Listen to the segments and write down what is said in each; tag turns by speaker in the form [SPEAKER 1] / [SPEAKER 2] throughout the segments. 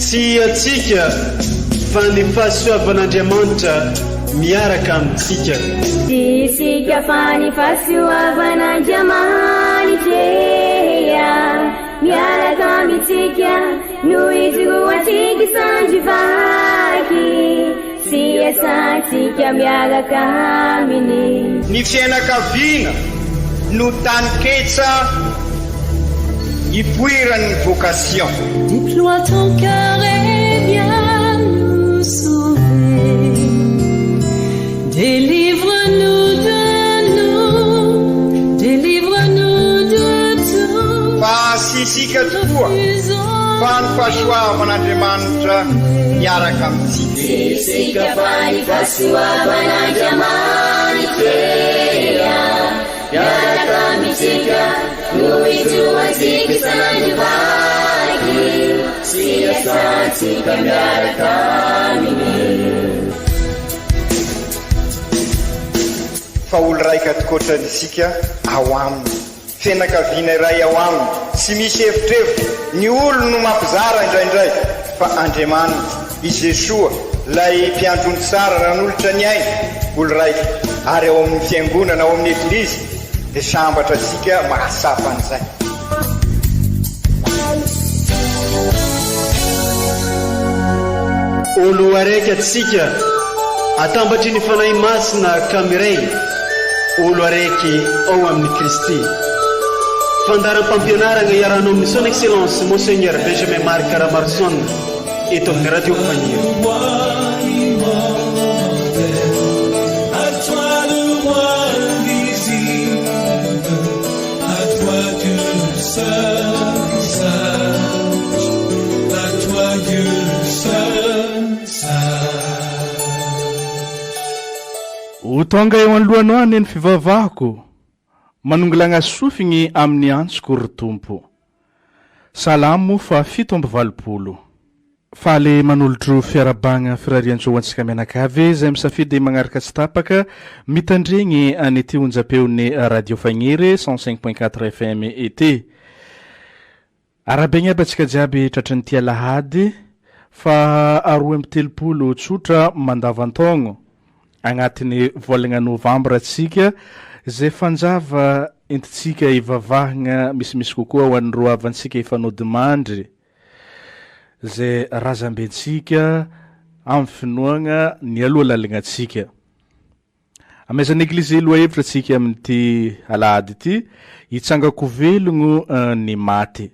[SPEAKER 1] sy atsika fa ny fahasoavan'Andriamanitra miaraka amintsika.
[SPEAKER 2] Isika fa ny fahasoavan'Andriamanitra miaraka amintsika noho izy roantsika sandrivaky sy asantsika miaraka aminy.
[SPEAKER 3] Ny fianakaviana no taniketsa ipoiran'ny vocation.
[SPEAKER 4] Déploie ton cœur et viens nous sauver. Délivre-nous de tout.
[SPEAKER 3] Fasisika tokoa fa ny fahasoavan'Andriamanitra miaraka amintsika.
[SPEAKER 2] Isika fa ny fahasoavan'Andriamanitra miaraka amintsika noho izy roantsika sandrivaky sy asantsika miaraka aminy.
[SPEAKER 3] Fa olo raika atokotran'isika ao aminy, fianakaviana iray ao aminy, tsy misy hevitrevitra. Ny olo no mampizara indraindray fa Andriamanitra i Jesoa lay mpiandrony tsara ranolotra ny aina olo raika. Ary ao amin'ny fiangonana ao amin'ny eglizy dia sambatra tsika mahasapa an'izay.
[SPEAKER 1] Olo araiky atsika atambatry ny fanahy masina kamiray, olo araiky ao amin'ny Kristy. Fandaram-pampianarana iarahanao amin'ny son excellence Monseigneur Benjamin Marc Caramarson eto amin'ny radio Fania.
[SPEAKER 5] Ho tonga eo anolohanao any ny fivavahako, manongolagna sofigny amin'ny antsoko ry Tompo. Salamo fa 7:20. Faly manolotro fiarabagna firarian-jo antsika mianakavy izay misafidy magnaraka tsy tapaka mitandregny an'ity onjam-peon'ny radio Fagniry 105.4 FM ety. Arabegny aby atsika jiaby tratran'ny tia lahady fa 12 tsotra mandavan-taogno agnatin'ny volagna Novambra atsika zay fanjava entitsika ivavahagna misimisy kokoa ho an'ny roa avantsika ifanody mandry zay razambentsika amin'ny finoagna ny aloha lalignatsika. Amezan'ny eglizy loha hevitra atsika amin'ity alahady ity hitsangako velogno ny maty.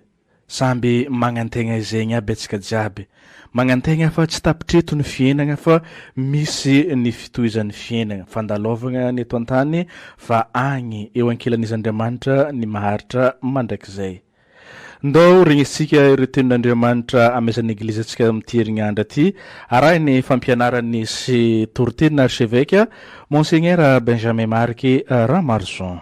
[SPEAKER 5] Samby magnantegna izegny aby atsika jiaby. Magnantegna fa tsy tapitreto ny fiainagna fa misy ny fitohizan'ny fiainagna. Fandalovagna ny eto an-tany fa agny eo ankilan'iz'Andriamanitra ny maharitra mandrakizay. Ndao regnisika ireo tenin'Andriamanitra amezan'ny eglizy atsika amin'ity herignandro ity arahiny fampianaran'ny sy toroteny archevêque Monseigneur Benjamin Marc Caramarson.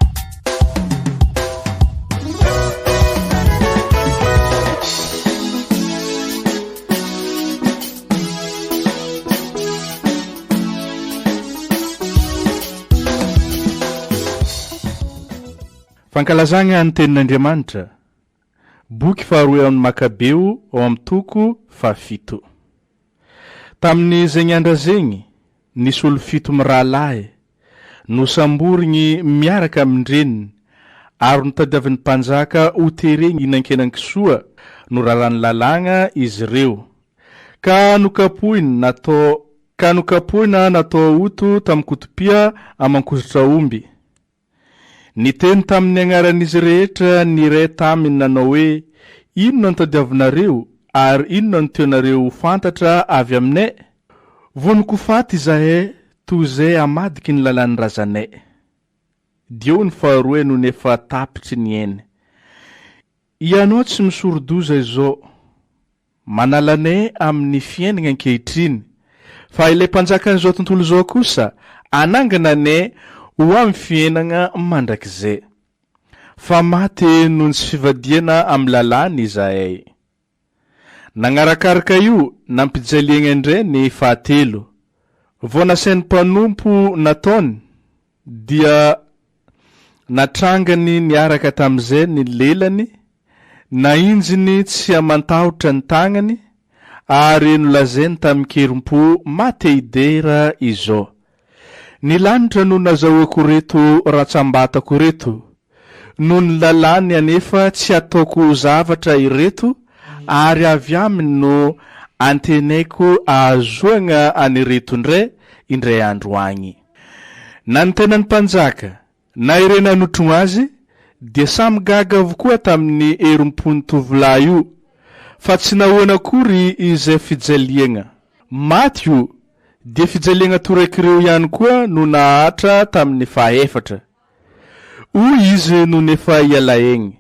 [SPEAKER 5] Fankalazagna ny tenin'Andriamanitra. Boky faharoa amin'ny Makabeo ao amin'ny toko 7. Tamin'ny zegny andra zegny nisy olo 7 mirahalahy no samborigny miaraka amindreniny ary notadiavin'ny mpanjaka ho tereny inan-kenan-kisoa no raran'ny lalagna izy ireo ka nokapoina natao oto tamin'ny kotopia amankozitra omby. Niteny tamin'ny agnaran'izy rehetra ny iray taminy nanao hoe inona no tadiavinareo ary inona no teonareo fantatra avy aminay? Voniko faty izahay toy izay amadiky ny lalan'ny razanay. Dio ny faharoa no nefa tapitry ny ainy. Ianao tsy misorodoza izao. Manalanay amin'ny fiainagna ankehitriny. Fa ilay mpanjakan'izao tontolo izao kosa anangana anay ho amin'ny fiainagna mandrakizay. Fa maty noho ny tsy fivadiana amin'ny lalàna izahay. Nagnarakaraka io nampijaliagna indray ny 7. Vao nasain'ny mpanompo nataony dia natrangany niaraka tamin'izay ny lelany, na injiny tsy amantahotra ny tagnany, ary nolazainy tamin'ny kerim-po mateidera izao. Ny lanitra no nazahoako reto ratsambatako reto, no ny lalàny anefa tsy ataoko zavatra ireto, ary avy aminy no antenaiko ahazoana anireto indray andro agny. Na ny tenany mpanjaka na irena anotro azy dia samy gaga avokoa tamin'ny herim-pony tovolahy io, fa tsy nahoana akory izay fijaliana. Maty io dia fijaliana toraikireo ihany koa no nahatra tamin'ny fahaefatra. Hoy izy no nefa ialaegny.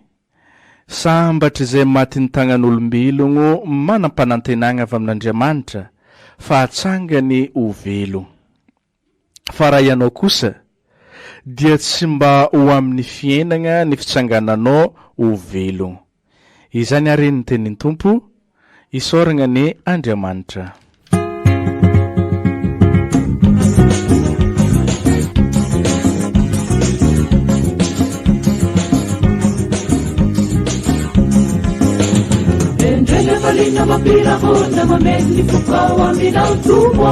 [SPEAKER 5] Sambatra izay maty ny tagnan'olombelogno manam-panantenagna avy amin'Andriamanitra fa hatsangany ho velogno. Fa raha ianao kosa dia tsy mba ho amin'ny fiainana ny fitsangananao ho velogno. Izany ary ny tenin'ny Tompo, isoragna ny Andriamanitra.
[SPEAKER 4] Endrele valina mapira honda mameni fufao aminao Tompo.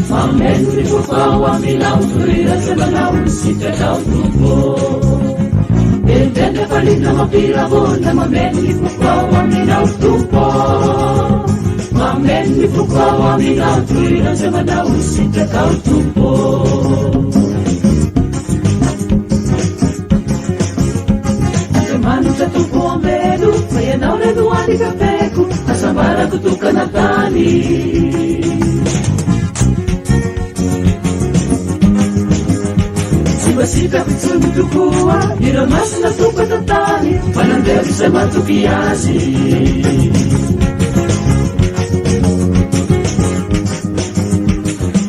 [SPEAKER 4] Mameni fufao aminao tuira semanao sitakao Tompo. Endrele valina mapira honda mameni fufao aminao Tompo. Mameni fufao aminao tuira semanao sitakao Tompo. Manuta Tompo ambelo, mayanao redoani kapeko, asambara kutuka na tani. Sibasika kutsuni tukua, iramasi na tuka tatani, pananderi sema tukiasi.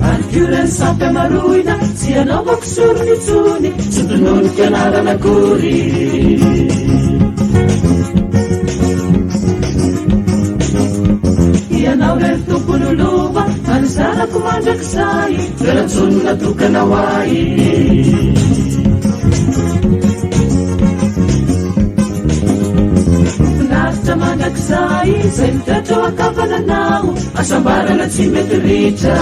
[SPEAKER 4] Ankyuren sampe maruina, siyanao makusuru nitsuni, sutununi kanara na kuri. Iyanao reto punuluba, anisana kumanja kisai, veratsunu na tuka na wai. Nasta manja kisai, sentato akapana nao, asambara na tsimeterita.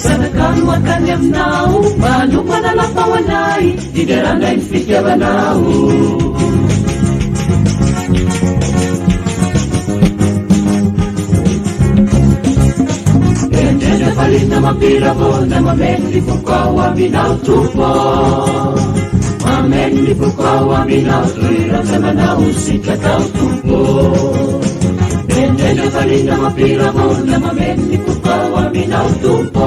[SPEAKER 4] Sanakanu akan aminao, malupa na lapawanay, igaranda infikawanao. Endele palina mapira bona, mameni fukao aminao Tompo. Mameni fukao aminao tuira semanao sitakao Tompo. Endele palina mapira bona, mameni fukao aminao Tompo.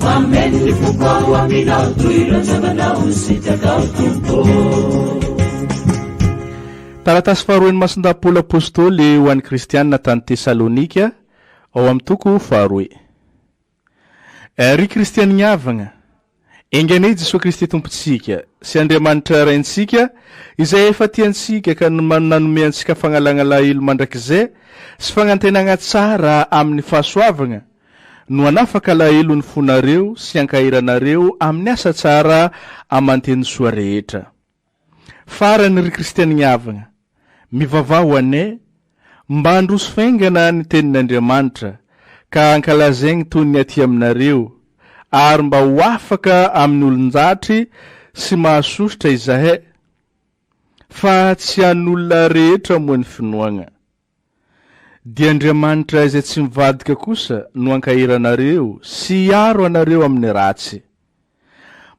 [SPEAKER 4] Mameni fukao aminao tuira semanao sitakao Tompo.
[SPEAKER 5] Taratasy faharoa ny masindapoly apôstôly ho an'ny kristianina tany Tesalonika ao amin'ny toko faharoa. Ry kristianina avagna, enganay Jesosy Kristy tompontsika sy Andriamanitra raintsika izay efa tiantsika ka nanome antsika fagnalagna lahelo mandrakizay sy fagnantenagna tsara amin'ny fahasoavagna no anafaka lahelo ny fonareo sy ankahiranareo amin'ny asa tsara amanteny soa rehetra. Farany ry kristianina avagna, mivavao anay mba handroso faingana ny tenin'Andriamanitra ka ankalazaigny toy ny aty aminareo ary mba ho afaka amin'ny olon-jatry sy mahasositra izahay fa tsy an'olona rehetra moa ny finoagna. Dia Andriamanitra izay tsy mivadika kosa no ankahiranareo sy hiaro anareo amin'ny ratsy.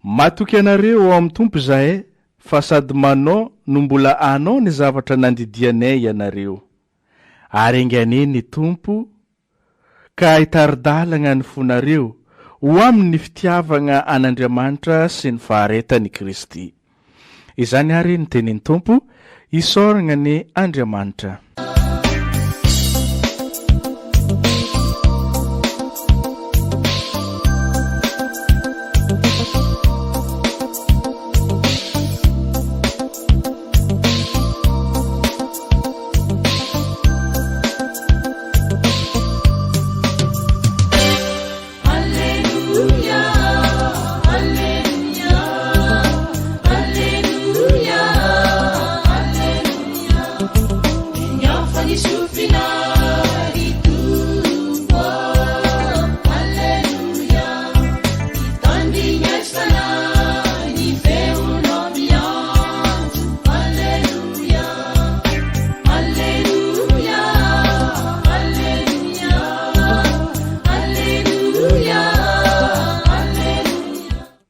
[SPEAKER 5] Matoky anareo ao amin'ny Tompo izahay fa sady manao no mbola anao ny zavatra nandidianay ianareo. Ary engane ny Tompo ka hitaridalagna ny fonareo ho amin'ny fitiavagna an'Andriamanitra sy ny faharetany Kristy. Izany ary ny tenin'ny Tompo, isoragna ny Andriamanitra.
[SPEAKER 2] Alleluia, alleluia, alleluia.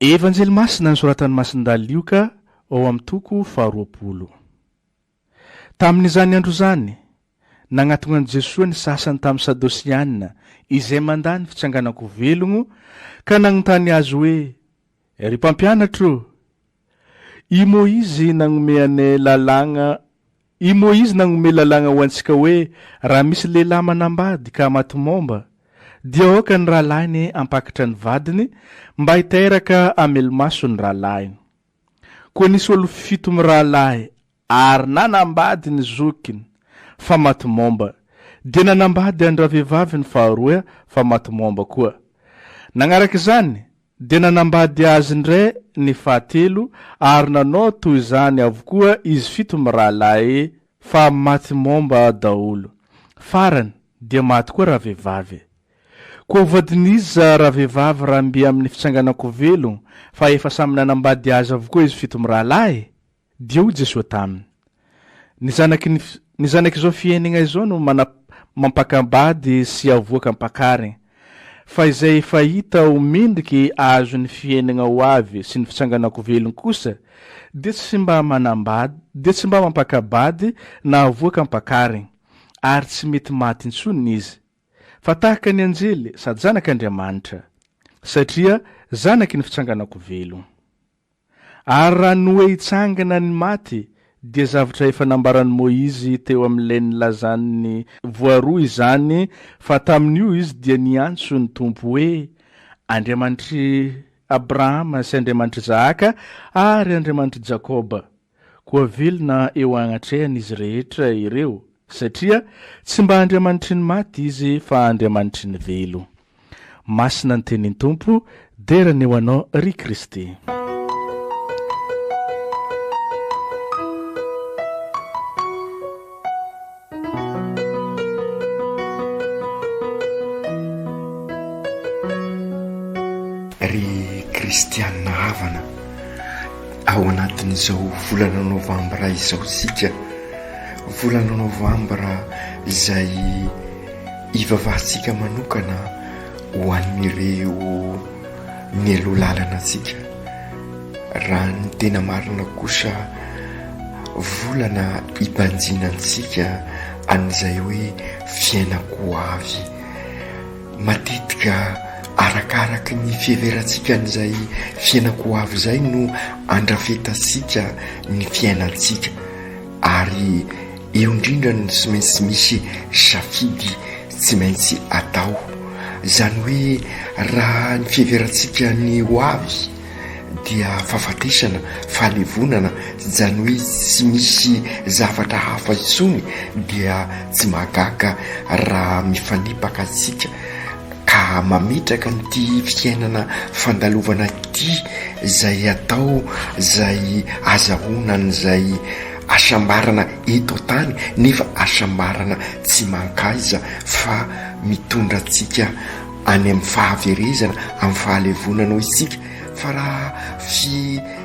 [SPEAKER 5] Evanjely masina nysoratan'ny Masindalioka ao amin'ny toko 20. Tamin'izany andro zany nagnatona an' Jesosy ny sasany tamin'ny Sadosianina izay mandany fitsanganako velogno ka nagnontany azy hoe, ry mpampianatro, i Moizy nagnome lalagna ho antsika hoe raha misy lehilahy manambady ka maty momba dia aoka ny rahalainy ampakatra ny vadiny mba hitairaka amelomaso ny rahalainy. Koa nisy olo 7 rahalahy ary nanambady ny zokiny fa maty momba, dia nanambady andra vehivavy ny 2 fa maty momba koa. Nagnaraka izany dia nanambady azy ndray ny 3 ary nanao toy izany avokoa izy 7 rahalahy fa maty momba daholo. Farany dia maty koa raha vehivavy. Koa vadiniza raha vehivavy raha mbe amin'ny fitsanganako velogno fa efa samy nanambady azy avokoa izy 7 rahalahy, dia hoy Jesosy taminy, ny zanaky izao fiainana izao no mampakambady sy avoaka ampakariny, fa izay efa hita ho mendriky azo ny fiainana ho avy sy ny fitsanganako velogno kosa dia tsy mba mampakambady na avoaka ampakariny, ary tsy mety maty intsony izy, fa tahaka ny anjely sady zanak'Andriamanitra, satria zanaky ny fitsanganako velogno. Ary raha Noe hitsangana ny maty dia zavatra efa nambaran'i Moizy teo amin'ilay nilazany voaroa izany, fa tamin'io izy dia niantso ny tompo hoe Andriamanitry Abrahama sy Andriamanitry Isaka ary Andriamanitry Jakoba. Koa velona eo agnatrehany izy rehetra ireo, satria tsy mba Andriamanitry ny maty izy fa Andriamanitry ny velo. Masina ny tenin'ny tompo, derany eo anao ry Kristy.
[SPEAKER 6] Ry kristianina havana, ao anatin'izao volana novambra izao sika, volana novambra izay ivavahantsika manokana ho an'ireo mielo lalana atsika. Raha ny tena marina kosa volana ibanjinantsika an'izay hoe fiainako avy. Matetika arakaraky ny fiheverantsika n'izay fiainako avy izay no andrafetasika ny fiainantsika, ary eo indrindra no tsy maintsy misy safidy tsy maintsy atao. Zany hoe raha ny fiheverantsika ny ho avy dia fahafatesana, fahalevonana, zany hoe tsy misy zavatra hafa intsony dia tsy mahagaga raha mifanipaka atsika ka mametraka nyty fiainana fandalovana ity izay atao, izay azahoana n'izay asambarana eto tany, nefa asambarana tsy mankaiza fa mitondra antsika any amin'ny fahaverezana, amin'ny fahalevonana ho isika. Fa raha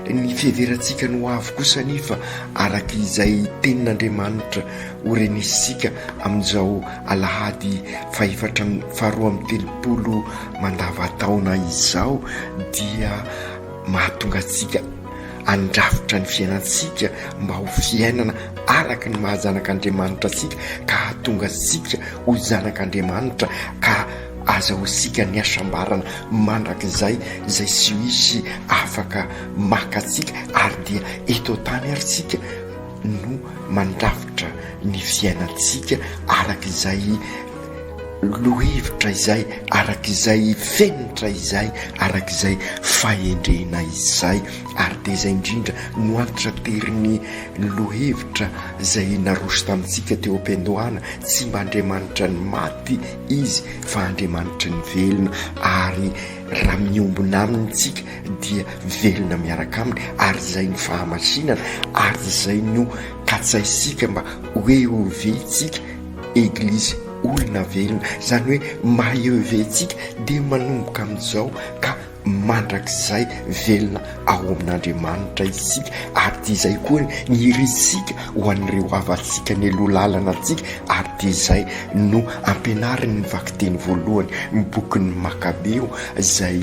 [SPEAKER 6] ny fiheverantsika no avy kosa nefa araka izay tenin'Andriamanitra horenisika amin'izao alahady 4/3 mandava-taona izao, dia mahatonga antsika andrafitra ny fiainantsika mba ho fiainana araka ny mahajanak'Andriamanitra atsika, ka hatonga antsika ho zanak'Andriamanitra, ka azahoantsika ny asambarana mandrakizay izay tsy misy afaka makatsika, ary dia eto tany ary tsika no mandrafitra ny fiainantsika araka izay lohevitra izay, araka izay fenitra izay, araka izay fahendrena izay. Ary dia izay indrindra no antitra teriny lohevitra izay naroso tamintsika teo am-piandohana, tsy mba Andriamanitra ny maty izy fa Andriamanitra ny velona, ary raha miombona amintsika dia velona miaraka aminy, ary izay ny fahamasinana, ary izay no katsaisika mba hoe oventsika eglizy olona velona. Zany hoe mahay oventsika dia manomboka amin'izao ka mandrakizay velona ao amin'Andriamanitra isika, ary dia izay koa ny irisika ho an'ireo havantsika ny alolalana antsika, ary dia izay no ampianariny ny vakiteny voalohany ny bokin'ny Makabeo, izay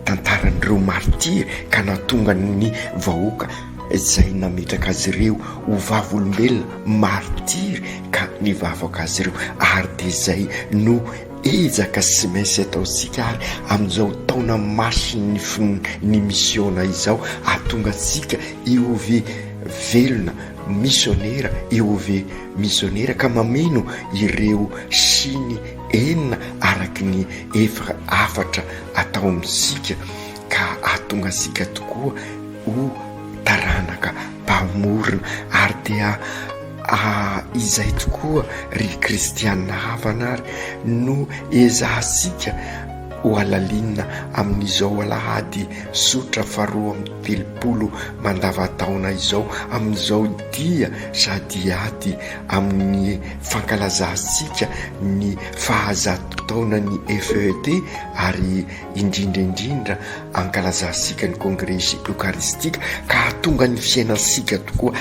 [SPEAKER 6] tantaran'ireo martiry ka natonga ny vahoaka izay nametraka azy ireo ho vavolombelona martiry ka nivavaka azy ireo, ary de zay no ezaka sy mainsy ataontsika ary amin'izao taona masiny ny missiona izao atonga antsika iove velona missionnaire, iove missionnaire ka mameno ireo siny enina araky ny afatra atao amintsika ka atonga antsika tokoa ho taranaka mpamorona ary dia izay tokoa ry kristianina havana ary no ezahasika ho alalinina amin'izao alahady sotra 2 mandavataona izao amin'izao dia sady ady amin'ny fankalazantsika ny fahazato taona ny FET ary indrindraindrindra ankalazantsika ny congrès eucharistique ka atonga ny fiainansika tokoa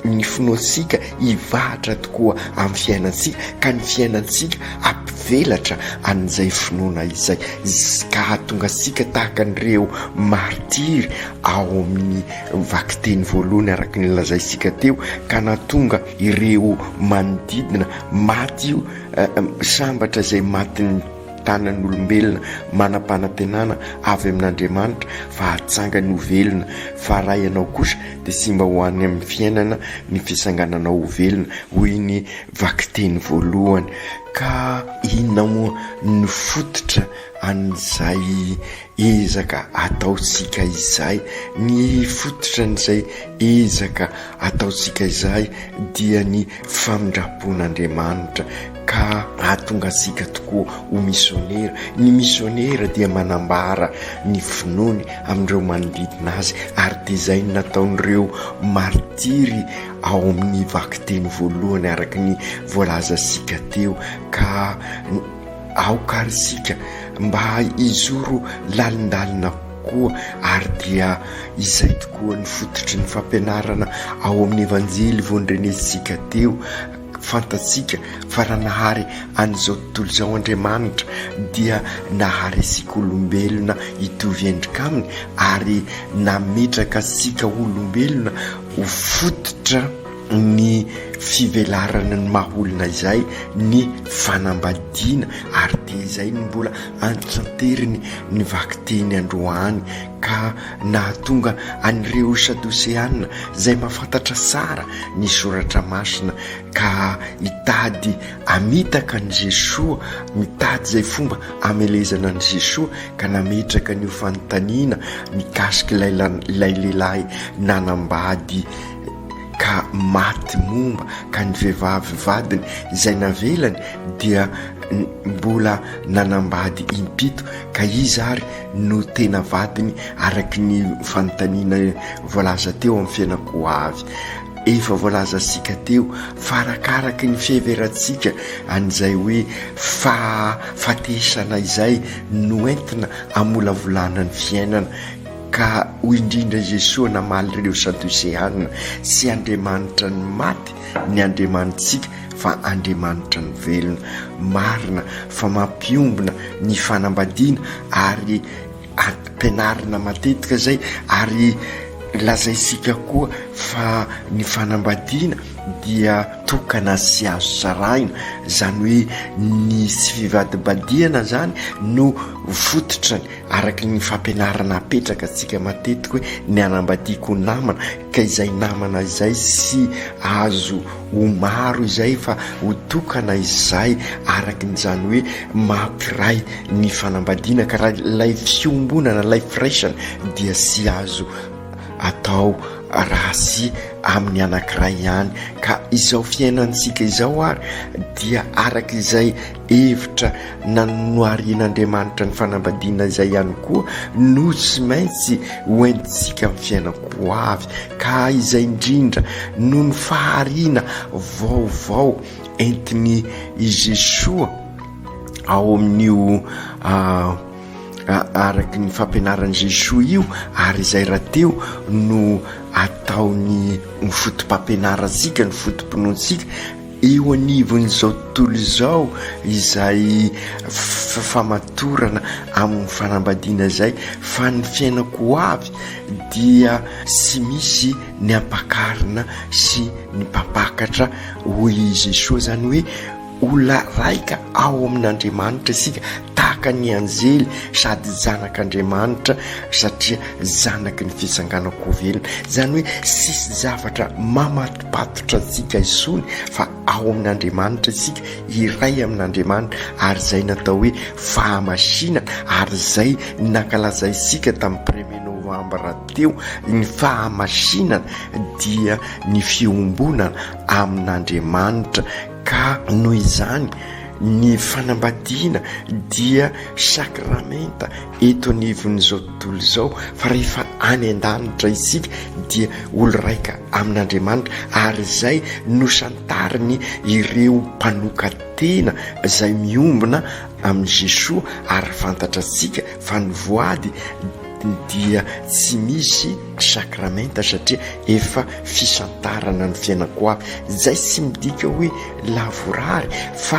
[SPEAKER 6] ny finoatsika ivahatra tokoa amin'ny fiainansika ka ny fiainansika ampivelatra an'izay finoana izay ka atonga sika tahaka an'ireo martiry ao amin'ny vakiteny voalohany araky ny lazaisika teo ka natonga ireo manodidina maty io sambatra izay matiny tanan'olombelona manam-panantenana avy amin'Andriamanitra fa hatsangany ho velona fa raha ianao kosa dia sy mba ho any amin'ny fiainana ny fisangananao ho velona hoy ny vakiteny voalohany. Ka inona moa ny fototra an'izay ezaka ataontsika izay? Ny fototra n'izay ezaka ataontsika izay dia ny famindrapon'Andriamanitra ka atonga asika tokoa ho missionnaire. Ny missionnaire dia manambara ny finoany amin'ireo manodidina azy ary dia izay nataon'ireo martiry ao amin'ny vakiteny voalohany araky ny voalazasika teo ka aokarisika mba izoro lalindalina koa ary dia izay tokoa ny fototry ny fampianarana ao amin'ny evanjely voandrenesika teo. Fantatsika fa raha nahary an'izao tontolo izao Andriamanitra dia nahary asika olombelona hitovy endrika aminy ary nametraka asika olombelona ho fototra ny fivelarana ny mahaolona izay ny fanambadiana ary dia izay ny mbola antsanteriny ny vakiteny androany ka nahatonga an'ireo sadoseanina izay mahafantatra tsara ny soratra masina ka hitady amitaka ny Jesoa, mitady izay fomba amelezana ny Jesoa ka nametraka ny fanontaniana mikasika ilay lehilahy nanambady ka maty momba ka ny vehivavy vadiny izay navelany dia mbola nanambady impito ka izy ary no tena vadiny araky ny fanontaniana voalaza teo amin'ny fiainako avy. Efa voalaza sika teo farakaraky ny fiheverantsika an'izay hoe fatesana izay no entina amolavolana ny fiainana ka ho indrindra Jesoa namaly ireo sadoseanina sy Andriamanitra ny maty ny Andriamanitsika fa Andriamanitra ny velona. Marina fa mampiombona ny fanambadiana ary ampianarina matetika zay ary lazaisika koa fa ny fanambadiana dia tokana sy azo saraina, zany hoe ny sy fivadibadiana zany no fototrany araky ny fampianarana apetraka atsika matetika hoe ny anambadiako namana ka izay namana izay sy azo ho maro izay fa ho tokana izay araky n'izany hoe mampiray ny fanambadiana ka raha lay fiombonana lay firaisana dia sy azo atao rasy amin'ny anankiray ihany. Ka izao fiainantsika izao ary dia araky izay hevitra nanoarian'Andriamanitra ny fanambadiana izay ihany koa no tsy maintsy hoentintsika amin'ny fiainako avy ka izay indrindra no ny fahariana vaovao entiny Jesoa ao amin'io araky ny fampianaran'i Jesoa io ary izay raha teo no ataony ny fotom-pampianarantsika ny fotom-pinoantsika eo anivon'izao tontolo izao izay famatorana amin'ny fanambadiana zay fa ny fiainako avy dia sy misy ny ampakarina sy ny mpapakatra hoy Jesosy, zany hoe olona raika ao amin'Andriamanitra isika tahaka ny anjely sady zanak'Andriamanitra satria zanaky ny fisanganako velona. Zany hoe sisy zavatra mamatopatotra antsika isony fa ao amin'Andriamanitra isika, iray amin'Andriamanitra, ary zay natao hoe fahamasinana, ary zay nankalaza isika tamin'ny 1er novambra teo. Ny fahamasinana dia ny fiombonana amin'Andriamanitra, ka noho izany ny fanambadiana dia sakramenta eto anivon'izao tontolo izao, fa rehefa any an-danitra isika dia olo raika amin'Andriamanitra, ary zay no santariny ireo mpanoka tena zay miombona amin'ny Jesosy, ary fantatra tsika fa ny voady dia tsy misy sakramenta satria efa fisantarana ny fiainako avy. Zay tsy midika hoe lavorary, fa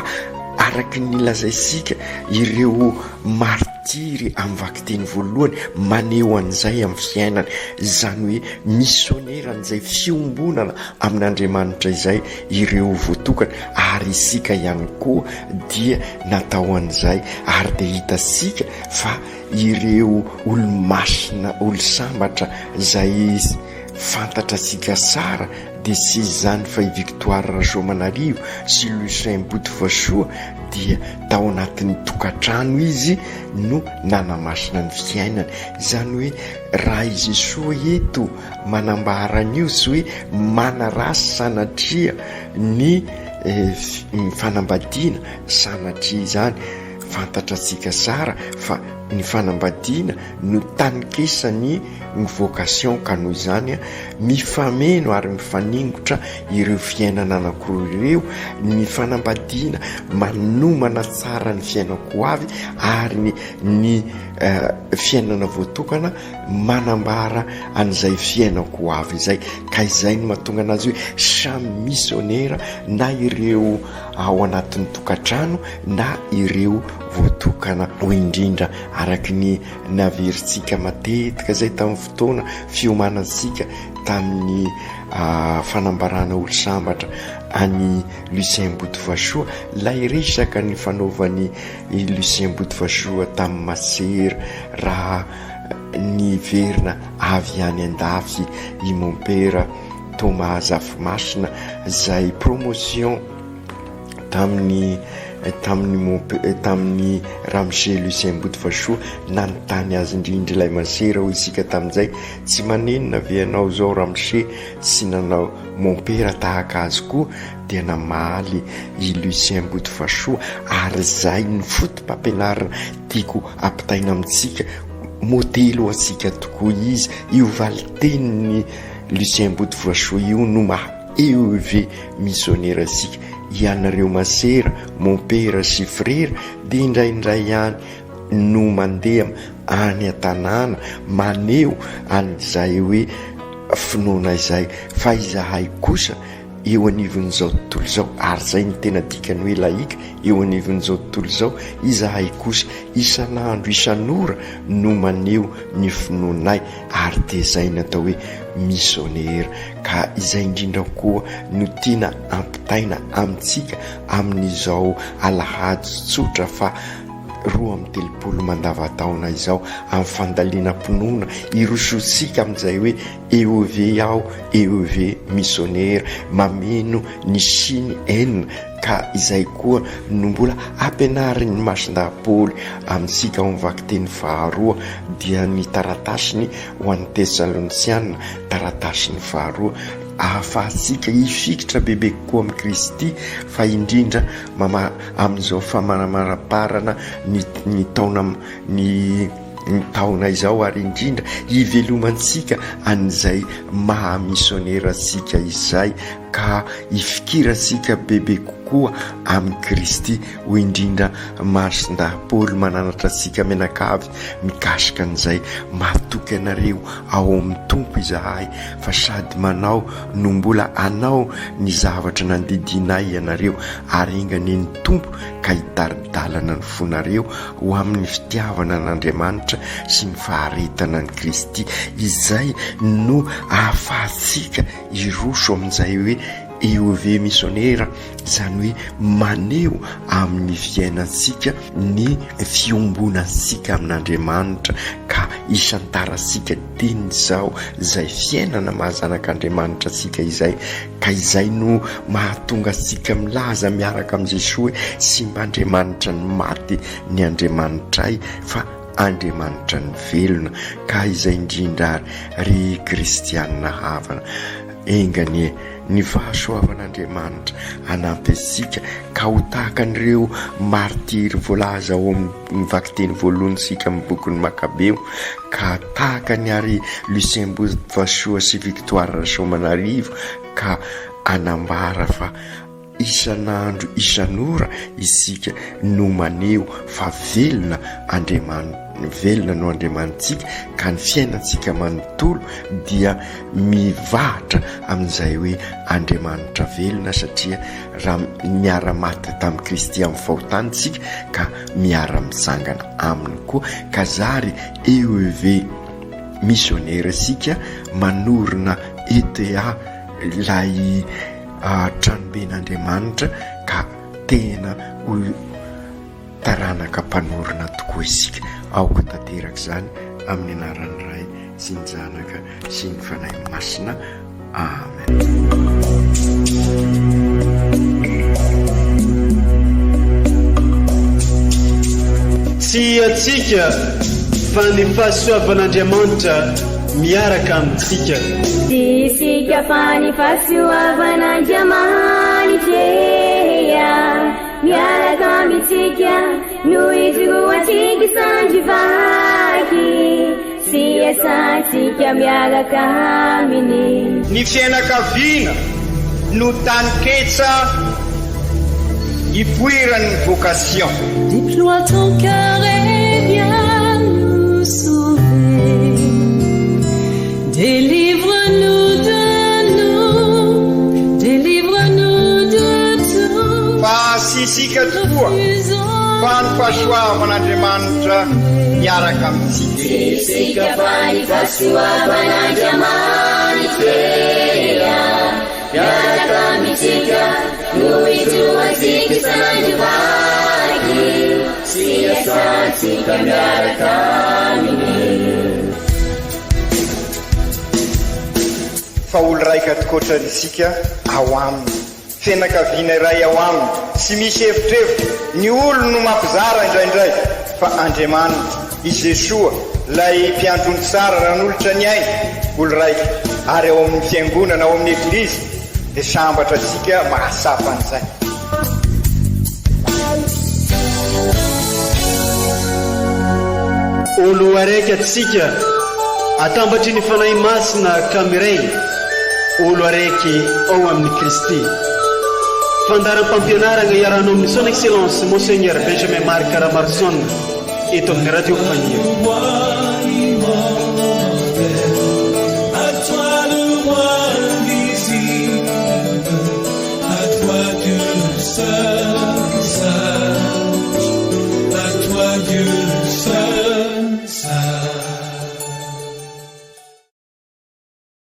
[SPEAKER 6] araky ny lazaisika ireo martiry amin'ny vakiteny voalohany maneho an'izay amin'ny fiainany, zany hoe misioneran'izay fiombonana amin'Andriamanitra izay ireo voatokana, ary isika ihany koa dia natao an'izay. Ary dia hitasika fa ireo olo-masina, olo-sambatra zay fantatra sika tsara dia sy zany fa i Victoire Rasoamanarivo sy Lucien Botovasoa dia tao anatin'ny tokantrano izy no nanamasina ny fiainany. Zany hoe raha i Jesosy eto manambara an'io sy hoe manarasy sanatria ny fanambadiana, sanatria zany fantatra tsika tsara fa ny fanambadiana no tanikesany ny vocation, ka noho izany mifameno ary mifaningotra ireo fiainana anankiroa ireo. Ny fanambadiana manomana tsara ny fiainako avy, ary ny fiainana voatokana manambara an'izay fiainako avy izay, ka izay no mahatonga anazy hoe samy misionera, na ireo ao anatin'ny tokantrano na ireo voatokana ho indrindra, araky ny naverintsika matetika zay tamin'ny fotoana fiomanantsika tamin'ny fanambarana olo sambatra any Lucien Botovasoa. Lay resaka ny fanaovany Lucien Botovasoa tamin'ny Masera, raha ny verina avy any an-dafy i mon père Thomas Zafimasina, zay promotion tamin'ny Ramsey Lucien Botovasoa nanontany azy indrindra ilay Masera ho isika tamin'izay: tsy manenina ve ianao zao Ramsey sy nanao mon père tahaka azy koa? Dia namaly i Lucien Botovasoa, ary zay ny fotom-pampianarana tiako ampitaina amintsika, modely ho antsika tokoa izy. Io valiteniny Lucien Botovasoa io no maha-élevé missionnaire asika. Ianareo Masera, mon père sy frère, dia indraindray ihany no mandeha any an-tanàna maneho an'izay hoe finoana izay, fa izahay kosa eo anivon'izao tontolo izao, ary zay ny tena dikany hoe laika, eo anivon'izao tontolo izao izahay kosa isan'andro isan'ora no maneho ny finoanay, ary dia zay natao hoe missionnaire. Ka izay indrindra koa no tiana ampitaina amintsika amin'izao alahady tsotra fa 20 mandavataona izao, amin'ny fandaliana-ponoana irososika amin'izay hoe EOV ao, EOV missionnaire, mameno ny siny enina. Ka izay koa no mbola ampianarin'ny masin-dapoly amintsika ao amin'ny vakiteny faharoa, dia ny taratasiny ho an'ny Tesalonisiana, taratasiny faharoa, ahafahantsika hifikitra bebe kokoa amin'ny Kristy, fa indrindra amin'izao famanamaraparana ny taona izao, ary indrindra hivelomantsika an'izay maha missionnaire antsika izay, ka hifikiransika bebe kokoa koa amin'ny Kristy ho indrindra mahasindahapoly mananatra antsika menakavy mikasika an'izay matoky anareo ao amin'ny tompo izahay fa sady manao no mbola anao ny zavatra nandidinay ianareo ary ingany ny tompo ka hidaridalana ny fonareo ho amin'ny fitiavana n'Andriamanitra sy ny faharetana ny Kristy. Izay no ahafahantsika iroso amin'izay hoe EOV missionnaire, izany hoe maneho amin'ny fiainantsika ny fiombonantsika amin'Andriamanitra ka isantarantsika teny izao izay fiainana mahazanak'Andriamanitra antsika izay, ka izay no mahatonga antsika milaza miaraka amin'i Jesosy hoe sy mba Andriamanitra ny maty ny Andriamanitray fa Andriamanitra ny velona. Ka izay indrindra ry kristianina havana engany ny fahasoavan'Andriamanitra hanampy antsika ka ho tahaka an'ireo martiry voalaza ao amin'ny vakiteny voalohanysika amin'ny bokin'ny Makabeo, ka tahaka ny ary Lucien Bovasoa sy Victoire Rasoamanarivo ka anambara fa isan'andro isan'ora isika no maneho fa velona Andriamanitra, velona no Andriamanitsika, ka ny fiainantsika manontolo dia mivahatra amin'izay hoe Andriamanitra velona satria raha miara-maty tamin'ny Kristy amin'ny fahotanitsika ka miara-mitsangana aminy koa. Ka zary EOV missionnaire isika manorina ETA ilay tranoben'Andriamanitra ka tena ho taranaka mpanorina tokoa isika. Aoka tanteraka izany amin'ny anaran'ny Ray sy ny Zanaka sy ny Fanahy Masina. Amen.
[SPEAKER 1] Tsy atsika fa ny fahasoavan'Andriamanitra miaraka amintsika.
[SPEAKER 2] Tsy isika fa ny fahasoavan'Andriamanitra miaraka amintsika no itroatsika sandrivaky sy asantsika miaraka aminy.
[SPEAKER 3] Ny fianakaviana no taniketsa ipoiran'ny vocation.
[SPEAKER 7] Déploie ton cœur et viens nous sauver. Délivre-nous de nous, délivre-nous de tout.
[SPEAKER 3] Fa sisika tokoa fa ny fahasoavan'Andriamanitra miaraka amintsika.
[SPEAKER 2] Sisika fa ny fahasoavan'Andriamanitra miaraka amintsika no itroatsika sandrivaky sy asantsika miaraka aminy.
[SPEAKER 3] Fa olo raika tokoatranisika ao aminy, fianakaviana iray ao aminy, tsy misy hevitrevitra. Ny olo no mampizara indraindray fa Andriamanitra i Jesosy lay mpiandrony tsara raha n'olotra ny aina olo raika. Ary ao amin'ny fiangonana, ao amin'ny eglizy dia sambatra antsika mahasapa an'izay.
[SPEAKER 1] Olo araiky atsika atambatry ny fanahy masina kamiray, olo araiky ao amin'ny Kristy. Fandaram-pampianarana iaranao amin'ny son excellence Monseigneur Benjamin Marc Caramarson eto amin'ny radio Fania.
[SPEAKER 4] À toi le roi invisible, à toi Dieu seul.